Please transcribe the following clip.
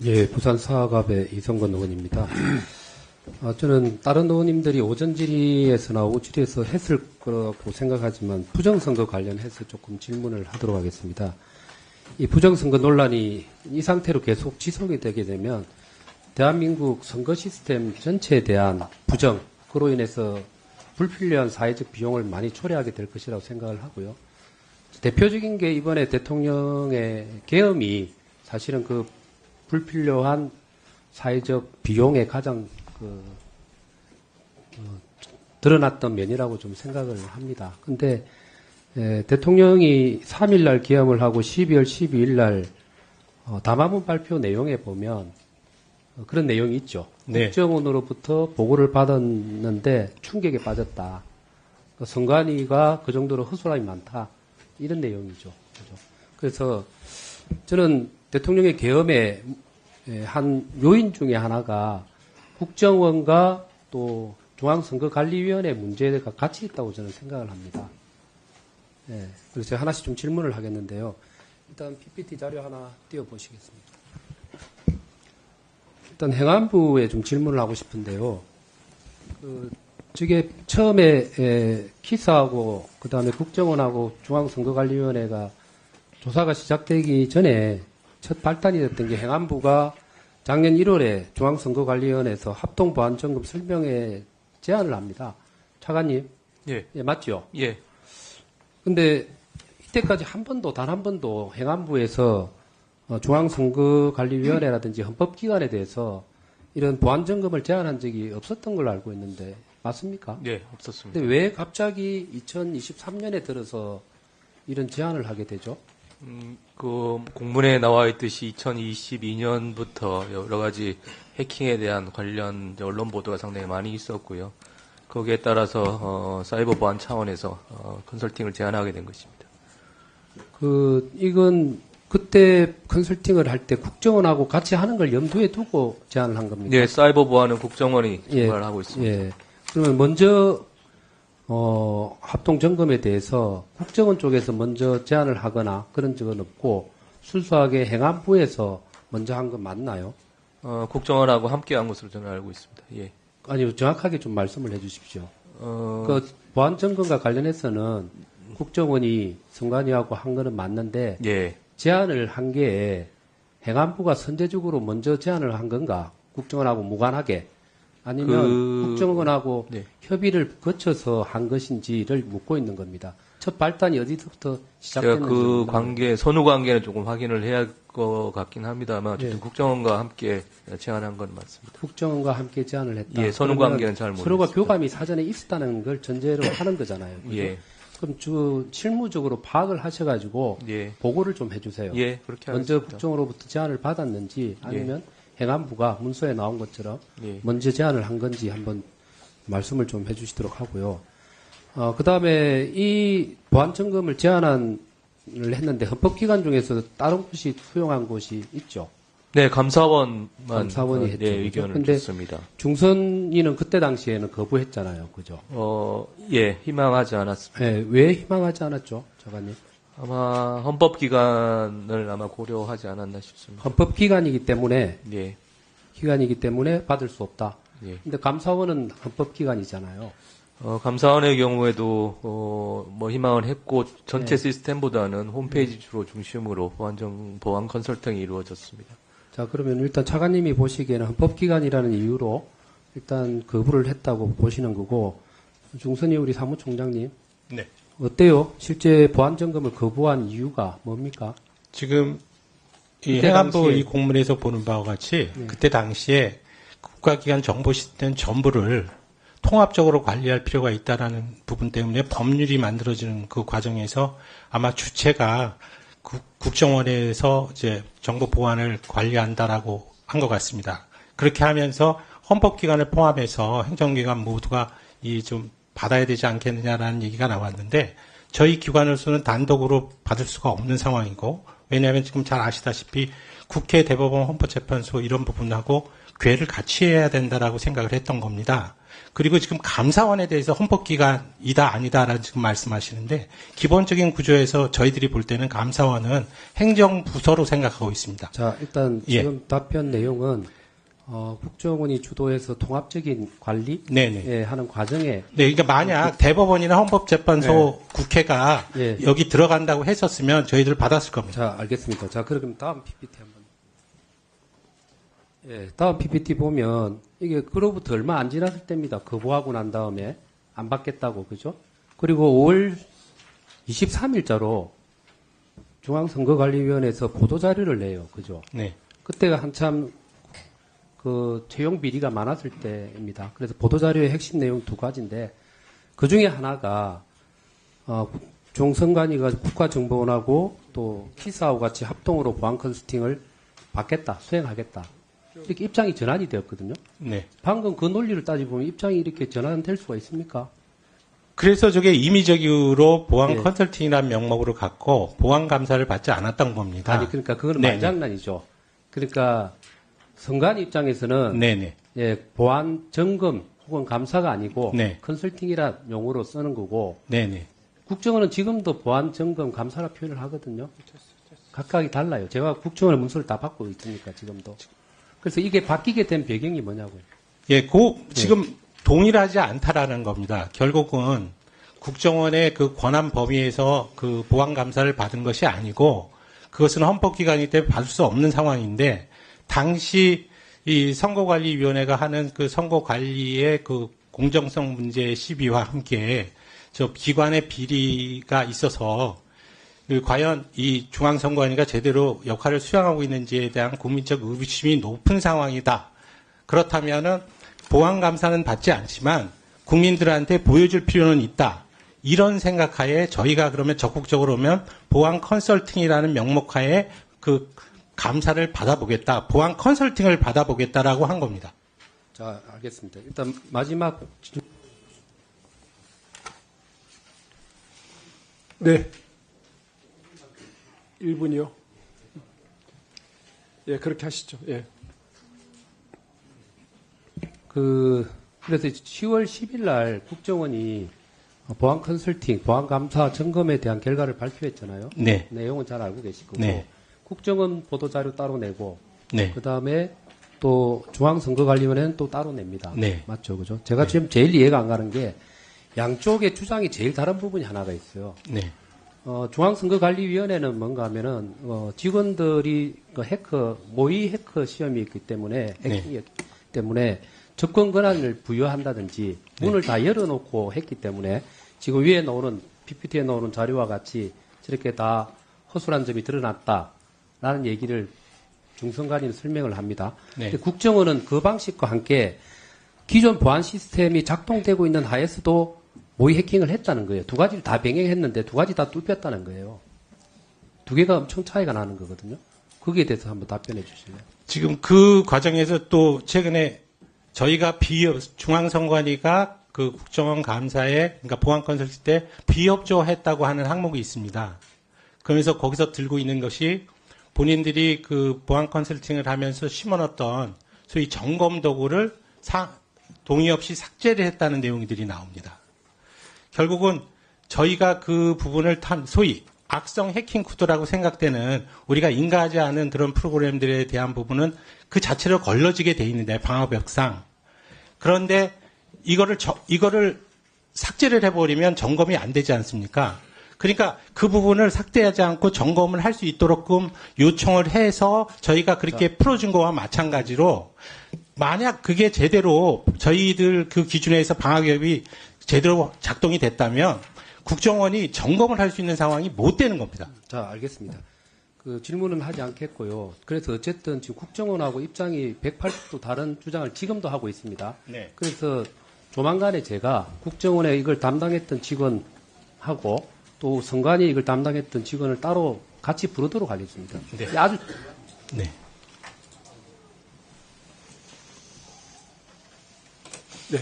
예, 부산 사갑의 이성건 의원입니다. 저는 다른 의원님들이 오전 질의에서 나오고 질의에서 했을 거라고 생각하지만 부정선거 관련해서 조금 질문을 하도록 하겠습니다. 이 부정선거 논란이 이 상태로 계속 지속이 되게 되면 대한민국 선거 시스템 전체에 대한 부정, 그로 인해서 불필요한 사회적 비용을 많이 초래하게 될 것이라고 생각을 하고요. 대표적인 게 이번에 대통령의 계엄이 사실은 그 불필요한 사회적 비용에 가장 드러났던 면이라고 좀 생각을 합니다. 근데 대통령이 3일날 계엄을 하고 12월 12일날 담화문 발표 내용에 보면 그런 내용이 있죠. 네. 국정원으로부터 보고를 받았는데 충격에 빠졌다. 선관위가 그 정도로 허술함이 많다. 이런 내용이죠. 그래서 저는 대통령의 계엄의 한 요인 중에 하나가 국정원과 또 중앙선거관리위원회 문제가 같이 있다고 저는 생각을 합니다. 예, 그래서 제가 하나씩 좀 질문을 하겠는데요. 일단 PPT 자료 하나 띄워보시겠습니다. 일단 행안부에 좀 질문을 하고 싶은데요. 저게 처음에 키스하고 그다음에 국정원하고 중앙선거관리위원회가 조사가 시작되기 전에 첫 발단이 됐던 게 행안부가 작년 1월에 중앙선거관리위원회에서 합동보안점검 설명회 제안을 합니다. 차관님. 예. 예, 맞죠? 예. 근데 이때까지 단 한 번도 행안부에서 중앙선거관리위원회라든지 헌법기관에 대해서 이런 보안점검을 제안한 적이 없었던 걸로 알고 있는데 맞습니까? 예, 없었습니다. 근데 왜 갑자기 2023년에 들어서 이런 제안을 하게 되죠? 그 공문에 나와 있듯이 2022년부터 여러 가지 해킹에 대한 관련 언론 보도가 상당히 많이 있었고요. 거기에 따라서 사이버 보안 차원에서 컨설팅을 제안하게 된 것입니다. 이건 그때 컨설팅을 할 때 국정원하고 같이 하는 걸 염두에 두고 제안을 한 겁니까? 네, 사이버 보안은 국정원이 개발하고 있습니다. 예. 그러면 먼저 합동 점검에 대해서 국정원 쪽에서 먼저 제안을 하거나 그런 적은 없고 순수하게 행안부에서 먼저 한 건 맞나요? 국정원하고 함께 한 것으로 저는 알고 있습니다. 예. 아니요, 정확하게 좀 말씀을 해주십시오. 그 보안 점검과 관련해서는 국정원이 선관위하고 한 거는 맞는데 예. 제안을 한 게 행안부가 선제적으로 먼저 제안을 한 건가? 국정원하고 무관하게? 아니면 국정원하고 네. 협의를 거쳐서 한 것인지를 묻고 있는 겁니다. 첫 발단이 어디서부터 시작됐는지. 제가 그 관계, 선후 관계는 조금 확인을 해야 할 것 같긴 합니다만, 어쨌든 예. 국정원과 함께 제안한 건 맞습니다. 국정원과 함께 제안을 했다. 예, 선후 관계는 잘 모르겠습니다. 서로가 교감이 사전에 있었다는 걸 전제로 하는 거잖아요. 그죠? 예. 그럼 실무적으로 파악을 하셔가지고 예. 보고를 좀 해주세요. 예, 그렇게 먼저 하겠습니다. 국정으로부터 제안을 받았는지 아니면 행안부가 문서에 나온 것처럼 예. 먼저 제안을 한 건지 한번 말씀을 좀 해주시도록 하고요. 그 다음에 이 보안점검을 제안을 했는데 헌법기관 중에서 다른 곳이 수용한 곳이 있죠. 네, 감사원이 했죠. 네, 의견을 근데 줬습니다. 중선위는 그때 당시에는 거부했잖아요. 그죠? 예, 희망하지 않았습니다. 네, 왜 희망하지 않았죠, 작가님? 아마 헌법기관을 아마 고려하지 않았나 싶습니다. 헌법기관이기 때문에 예, 기관이기 때문에 받을 수 없다. 예. 근데 감사원은 헌법기관이잖아요. 감사원의 경우에도 뭐 희망을 했고 전체 네. 시스템보다는 홈페이지 주로 중심으로 보안 컨설팅이 이루어졌습니다. 자, 그러면 일단 차관님이 보시기에는 헌법기관이라는 이유로 일단 거부를 했다고 보시는 거고, 중선이 우리 사무총장님. 네. 어때요? 실제 보안점검을 거부한 이유가 뭡니까? 지금 이 그때 행안부 당시에- 이 공문에서 보는 바와 같이 그때 당시에 국가기관 정보 시스템 전부를 통합적으로 관리할 필요가 있다라는 부분 때문에 법률이 만들어지는 그 과정에서 아마 주체가 국정원에서 이제 정보 보안을 관리한다라고 한 것 같습니다. 그렇게 하면서 헌법기관을 포함해서 행정기관 모두가 이 좀 받아야 되지 않겠느냐라는 얘기가 나왔는데 저희 기관으로서는 단독으로 받을 수가 없는 상황이고 왜냐하면 지금 잘 아시다시피 국회, 대법원, 헌법재판소 이런 부분하고 궤를 같이 해야 된다라고 생각을 했던 겁니다. 그리고 지금 감사원에 대해서 헌법기관이다 아니다라는 지금 말씀하시는데 기본적인 구조에서 저희들이 볼 때는 감사원은 행정부서로 생각하고 있습니다. 자, 일단 예. 지금 답변 내용은 국정원이 주도해서 통합적인 관리 네네. 예, 하는 과정에 네, 그러니까 만약 대법원이나 헌법재판소 국회가 예. 여기 들어간다고 했었으면 저희들 받았을 겁니다. 자, 알겠습니다. 자, 그럼 다음 PPT 한번. 예, 다음 PPT 보면 이게 그로부터 얼마 안 지났을 때입니다. 거부하고 난 다음에 안 받겠다고 그죠? 그리고 5월 23일자로 중앙선거관리위원회에서 보도자료를 내요. 그죠? 네. 그때가 한참 그 채용 비리가 많았을 때입니다. 그래서 보도자료의 핵심 내용 두 가지인데 그 중에 하나가 중선관위가 국가정보원하고 또 키스하고 같이 합동으로 보안 컨설팅을 받겠다, 수행하겠다. 이렇게 입장이 전환이 되었거든요. 네. 방금 그 논리를 따지보면 입장이 이렇게 전환될 수가 있습니까? 그래서 저게 임의적으로 보안 예. 컨설팅이라는 명목으로 갖고 보안 감사를 받지 않았던 겁니다. 아니, 그러니까 그거는 네네. 말장난이죠. 그러니까 선관 입장에서는 네네. 예, 보안 점검 혹은 감사가 아니고 네. 컨설팅이라 용어로 쓰는 거고 네네. 국정원은 지금도 보안 점검 감사라 표현을 하거든요. 각각이 달라요. 제가 국정원의 문서를 다 받고 있으니까 지금도. 그래서 이게 바뀌게 된 배경이 뭐냐고요. 예, 지금 동일하지 않다라는 겁니다. 결국은 국정원의 그 권한 범위에서 그 보안 감사를 받은 것이 아니고 그것은 헌법기관이기 때문에 받을 수 없는 상황인데 당시 이 선거관리위원회가 하는 그 선거관리의 그 공정성 문제의 시비와 함께 저 기관의 비리가 있어서 과연 이 중앙선거관리가 제대로 역할을 수행하고 있는지에 대한 국민적 의구심이 높은 상황이다. 그렇다면은 보안 감사는 받지 않지만 국민들한테 보여줄 필요는 있다. 이런 생각하에 저희가 그러면 적극적으로 오면 보안 컨설팅이라는 명목하에 그 감사를 받아보겠다. 보안 컨설팅을 받아보겠다라고 한 겁니다. 자, 알겠습니다. 일단 마지막 네. 1분이요. 예, 그렇게 하시죠. 예. 그래서 10월 10일 날 국정원이 보안 컨설팅, 보안 감사 점검에 대한 결과를 발표했잖아요. 네. 내용은 잘 알고 계실 거고. 네. 국정원 보도자료 따로 내고, 네. 그 다음에 또 중앙선거관리위원회는 또 따로 냅니다. 네. 맞죠, 그죠? 제가 지금 제일 이해가 안 가는 게 양쪽의 주장이 제일 다른 부분이 하나가 있어요. 네. 중앙선거관리위원회는 뭔가 하면은, 직원들이 모의 해커 시험이 있기 때문에, 해킹이었기 때문에 접근 권한을 부여한다든지 문을 다 열어놓고 했기 때문에 지금 위에 나오는, PPT에 나오는 자료와 같이 저렇게 다 허술한 점이 드러났다라는 얘기를 중선관위는 설명을 합니다. 네. 근데 국정원은 그 방식과 함께 기존 보안 시스템이 작동되고 있는 하에서도 모의 해킹을 했다는 거예요. 두 가지를 다 병행했는데 두 가지 다 뚫렸다는 거예요. 두 개가 엄청 차이가 나는 거거든요. 거기에 대해서 한번 답변해 주실래요? 지금 그 과정에서 또 최근에 저희가 중앙선관위가 그 국정원 감사에, 그러니까 보안 컨설팅 때 비협조했다고 하는 항목이 있습니다. 그러면서 거기서 들고 있는 것이 본인들이 그 보안 컨설팅을 하면서 심어놨던 소위 점검 도구를 동의 없이 삭제를 했다는 내용들이 나옵니다. 결국은 저희가 그 부분을 소위 악성 해킹 코드라고 생각되는 우리가 인가하지 않은 그런 프로그램들에 대한 부분은 그 자체로 걸러지게 돼 있는데 방어벽상. 그런데 이거를 삭제를 해버리면 점검이 안 되지 않습니까? 그러니까 그 부분을 삭제하지 않고 점검을 할 수 있도록끔 요청을 해서 저희가 그렇게 풀어준 거와 마찬가지로 만약 그게 제대로 저희들 그 기준에서 방어벽이 제대로 작동이 됐다면 국정원이 점검을 할 수 있는 상황이 못 되는 겁니다. 자, 알겠습니다. 그 질문은 하지 않겠고요. 그래서 어쨌든 지금 국정원하고 입장이 180도 다른 주장을 지금도 하고 있습니다. 네. 그래서 조만간에 제가 국정원에 이걸 담당했던 직원하고 또 선관위에 이걸 담당했던 직원을 따로 같이 부르도록 하겠습니다. 네. 아주 네. 네.